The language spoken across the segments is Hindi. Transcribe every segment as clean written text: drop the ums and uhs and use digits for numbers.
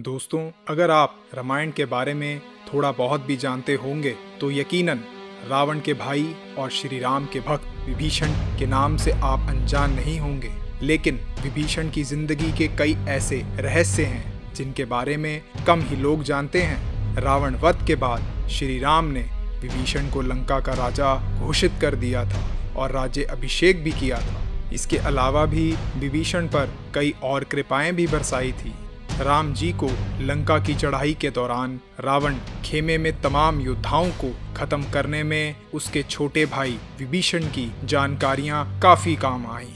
दोस्तों, अगर आप रामायण के बारे में थोड़ा बहुत भी जानते होंगे तो यकीनन रावण के भाई और श्री राम के भक्त विभीषण के नाम से आप अनजान नहीं होंगे। लेकिन विभीषण की जिंदगी के कई ऐसे रहस्य हैं जिनके बारे में कम ही लोग जानते हैं। रावण वध के बाद श्री राम ने विभीषण को लंका का राजा घोषित कर दिया था और राज्य अभिषेक भी किया था। इसके अलावा भी विभीषण पर कई और कृपाएं भी बरसाई थी। राम जी को लंका की चढ़ाई के दौरान रावण खेमे में तमाम योद्धाओं को खत्म करने में उसके छोटे भाई विभीषण की जानकारियां काफी काम आई।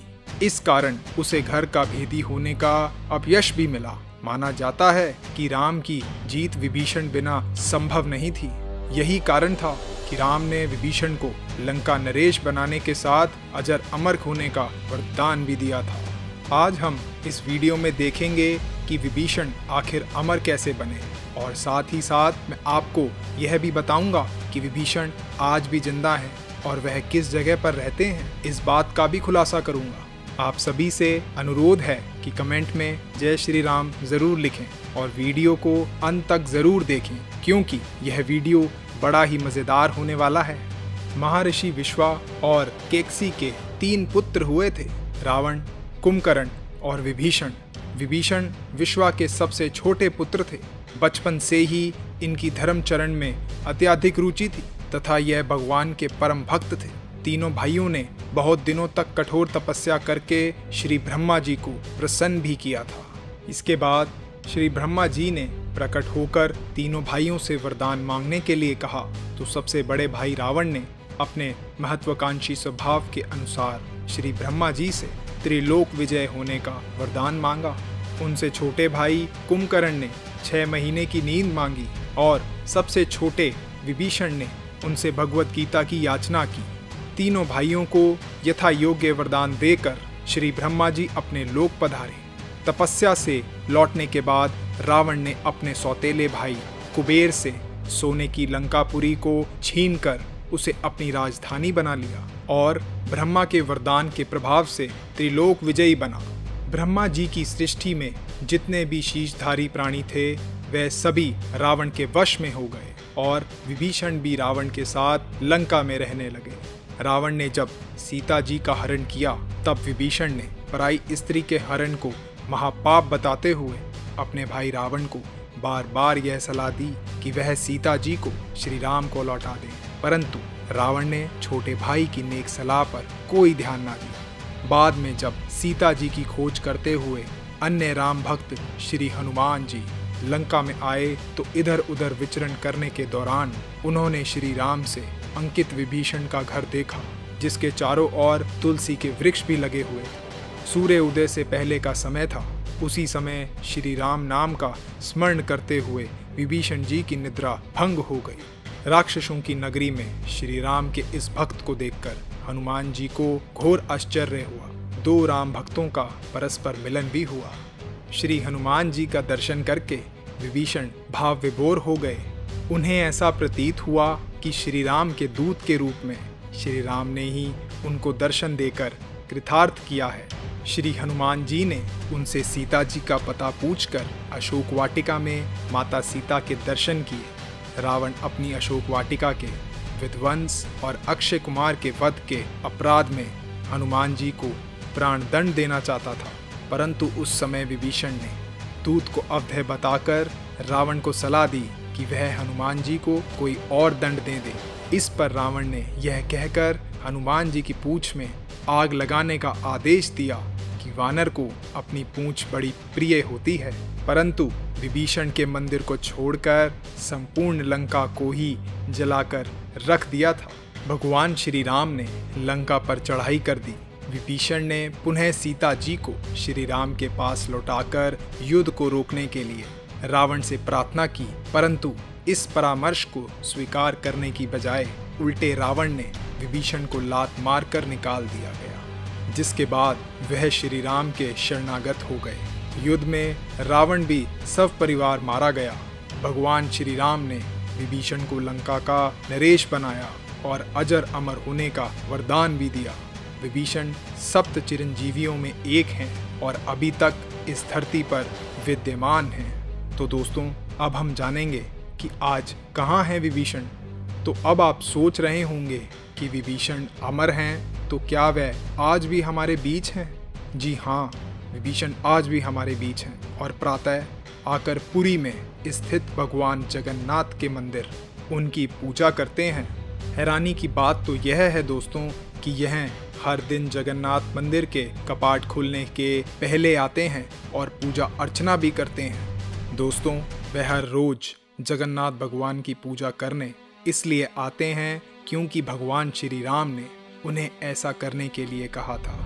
इस कारण उसे घर का भेदी होने का अपयश भी मिला। माना जाता है कि राम की जीत विभीषण बिना संभव नहीं थी। यही कारण था कि राम ने विभीषण को लंका नरेश बनाने के साथ अजर अमर होने का वरदान भी दिया था। आज हम इस वीडियो में देखेंगे कि विभीषण आखिर अमर कैसे बने और साथ ही साथ मैं आपको यह भी बताऊंगा कि विभीषण आज भी जिंदा हैं और वह किस जगह पर रहते हैं। इस बात का भी खुलासा करूंगा। आप सभी से अनुरोध है कि कमेंट में जय श्री राम जरूर लिखें और वीडियो को अंत तक जरूर देखें, क्योंकि यह वीडियो बड़ा ही मजेदार होने वाला है। महर्षि विश्वा और केकसी के 3 पुत्र हुए थे, रावण, कुंभकर्ण और विभीषण। विभीषण विश्वा के सबसे छोटे पुत्र थे। बचपन से ही इनकी धर्मचरण में अत्यधिक रुचि थी तथा यह भगवान के परम भक्त थे। तीनों भाइयों ने बहुत दिनों तक कठोर तपस्या करके श्री ब्रह्मा जी को प्रसन्न भी किया था। इसके बाद श्री ब्रह्मा जी ने प्रकट होकर तीनों भाइयों से वरदान मांगने के लिए कहा तो सबसे बड़े भाई रावण ने अपने महत्वाकांक्षी स्वभाव के अनुसार श्री ब्रह्मा जी से त्रिलोक विजय होने का वरदान मांगा। उनसे छोटे भाई कुंभकर्ण ने 6 महीने की नींद मांगी और सबसे छोटे विभीषण ने उनसे भगवत गीता की याचना की। तीनों भाइयों को यथा योग्य वरदान देकर श्री ब्रह्मा जी अपने लोक पधारे। तपस्या से लौटने के बाद रावण ने अपने सौतेले भाई कुबेर से सोने की लंकापुरी को छीनकर उसे अपनी राजधानी बना लिया और ब्रह्मा के वरदान के प्रभाव से त्रिलोक विजयी बना। ब्रह्मा जी की सृष्टि में जितने भी शीशधारी प्राणी थे वे सभी रावण के वश में हो गए और विभीषण भी रावण के साथ लंका में रहने लगे। रावण ने जब सीता जी का हरण किया तब विभीषण ने पराई स्त्री के हरण को महापाप बताते हुए अपने भाई रावण को बार बार यह सलाह दी कि वह सीता जी को श्री राम को लौटा दे, परंतु रावण ने छोटे भाई की नेक सलाह पर कोई ध्यान न दिया। बाद में जब सीता जी की खोज करते हुए अन्य राम भक्त श्री हनुमान जी लंका में आए तो इधर उधर विचरण करने के दौरान उन्होंने श्री राम से अंकित विभीषण का घर देखा, जिसके चारों ओर तुलसी के वृक्ष भी लगे हुए थे। सूर्य उदय से पहले का समय था। उसी समय श्री राम नाम का स्मरण करते हुए विभीषण जी की निद्रा भंग हो गई। राक्षसों की नगरी में श्री राम के इस भक्त को देखकर हनुमान जी को घोर आश्चर्य हुआ। 2 राम भक्तों का परस्पर मिलन भी हुआ। श्री हनुमान जी का दर्शन करके विभीषण भाव विभोर हो गए। उन्हें ऐसा प्रतीत हुआ कि श्री राम के दूत के रूप में श्री राम ने ही उनको दर्शन देकर कृतार्थ किया है। श्री हनुमान जी ने उनसे सीता जी का पता पूछकर अशोक वाटिका में माता सीता के दर्शन किए। रावण अपनी अशोक वाटिका के विध्वंस और अक्षय कुमार के वध के अपराध में हनुमान जी को प्राण दंड देना चाहता था, परंतु उस समय विभीषण ने दूत को अवधेय बताकर रावण को सलाह दी कि वह हनुमान जी को कोई और दंड दे दे। इस पर रावण ने यह कहकर हनुमान जी की पूंछ में आग लगाने का आदेश दिया कि वानर को अपनी पूंछ बड़ी प्रिय होती है, परंतु विभीषण के मंदिर को छोड़कर संपूर्ण लंका को ही जलाकर रख दिया था। भगवान श्री राम ने लंका पर चढ़ाई कर दी। विभीषण ने पुनः सीता जी को श्री राम के पास लौटाकर युद्ध को रोकने के लिए रावण से प्रार्थना की, परंतु इस परामर्श को स्वीकार करने की बजाय उल्टे रावण ने विभीषण को लात मारकर निकाल दिया गया, जिसके बाद वह श्री राम के शरणागत हो गए। युद्ध में रावण भी सब परिवार मारा गया। भगवान श्री राम ने विभीषण को लंका का नरेश बनाया और अजर अमर होने का वरदान भी दिया। विभीषण 7 चिरंजीवियों में एक हैं और अभी तक इस धरती पर विद्यमान हैं। तो दोस्तों अब हम जानेंगे कि आज कहाँ हैं विभीषण। तो अब आप सोच रहे होंगे कि विभीषण अमर हैं, तो क्या वह आज भी हमारे बीच हैं? जी हाँ, विभीषण आज भी हमारे बीच हैं और प्रातः आकर पुरी में स्थित भगवान जगन्नाथ के मंदिर उनकी पूजा करते हैं। हैरानी की बात तो यह है दोस्तों कि यह हर दिन जगन्नाथ मंदिर के कपाट खुलने के पहले आते हैं और पूजा अर्चना भी करते हैं। दोस्तों वह हर रोज जगन्नाथ भगवान की पूजा करने इसलिए आते हैं क्योंकि भगवान श्री राम ने उन्हें ऐसा करने के लिए कहा था।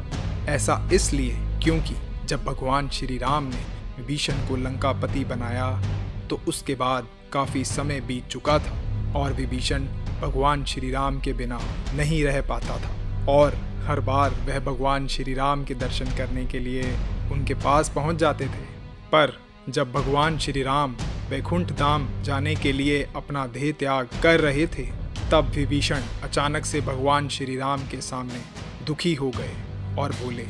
ऐसा इसलिए क्योंकि जब भगवान श्री राम ने विभीषण को लंकापति बनाया तो उसके बाद काफ़ी समय बीत चुका था और विभीषण भगवान श्री राम के बिना नहीं रह पाता था और हर बार वह भगवान श्री राम के दर्शन करने के लिए उनके पास पहुंच जाते थे। पर जब भगवान श्री राम वैकुंठ धाम जाने के लिए अपना देह त्याग कर रहे थे तब विभीषण अचानक से भगवान श्री राम के सामने दुखी हो गए और बोले,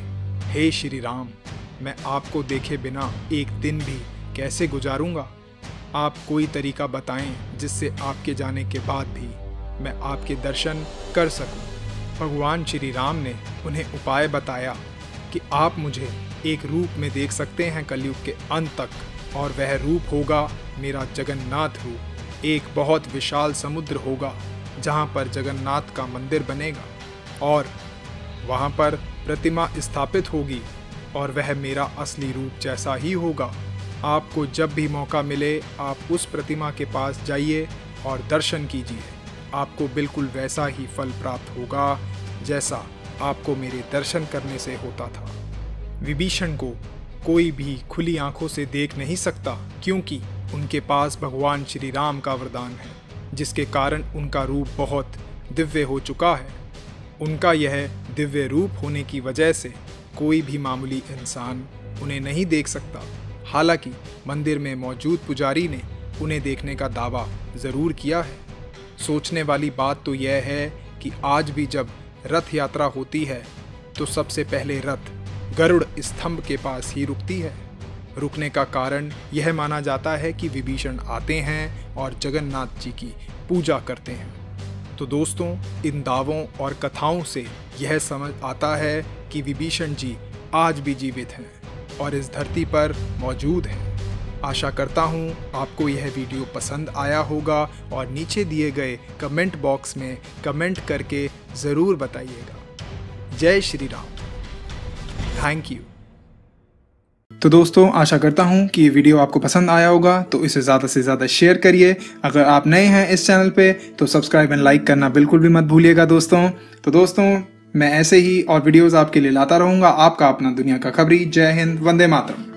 हे श्री राम, मैं आपको देखे बिना एक दिन भी कैसे गुजारूंगा? आप कोई तरीका बताएं जिससे आपके जाने के बाद भी मैं आपके दर्शन कर सकूं। भगवान श्री राम ने उन्हें उपाय बताया कि आप मुझे एक रूप में देख सकते हैं कलयुग के अंत तक, और वह रूप होगा मेरा जगन्नाथ रूप। एक बहुत विशाल समुद्र होगा जहाँ पर जगन्नाथ का मंदिर बनेगा और वहाँ पर प्रतिमा स्थापित होगी और वह मेरा असली रूप जैसा ही होगा। आपको जब भी मौका मिले आप उस प्रतिमा के पास जाइए और दर्शन कीजिए। आपको बिल्कुल वैसा ही फल प्राप्त होगा जैसा आपको मेरे दर्शन करने से होता था। विभीषण को कोई भी खुली आंखों से देख नहीं सकता क्योंकि उनके पास भगवान श्री राम का वरदान है, जिसके कारण उनका रूप बहुत दिव्य हो चुका है। उनका यह दिव्य रूप होने की वजह से कोई भी मामूली इंसान उन्हें नहीं देख सकता। हालांकि मंदिर में मौजूद पुजारी ने उन्हें देखने का दावा ज़रूर किया है। सोचने वाली बात तो यह है कि आज भी जब रथ यात्रा होती है तो सबसे पहले रथ गरुड़ स्तंभ के पास ही रुकती है। रुकने का कारण यह माना जाता है कि विभीषण आते हैं और जगन्नाथ जी की पूजा करते हैं। तो दोस्तों इन दावों और कथाओं से यह समझ आता है कि विभीषण जी आज भी जीवित हैं और इस धरती पर मौजूद हैं। आशा करता हूँ आपको यह वीडियो पसंद आया होगा और नीचे दिए गए कमेंट बॉक्स में कमेंट करके ज़रूर बताइएगा। जय श्री राम। Thank you. तो दोस्तों आशा करता हूँ कि ये वीडियो आपको पसंद आया होगा, तो इसे ज़्यादा से ज़्यादा शेयर करिए। अगर आप नए हैं इस चैनल पे तो सब्सक्राइब एंड लाइक करना बिल्कुल भी मत भूलिएगा दोस्तों। तो दोस्तों मैं ऐसे ही और वीडियोज़ आपके लिए लाता रहूँगा। आपका अपना दुनिया का खबरी। जय हिंद, वंदे मातरम।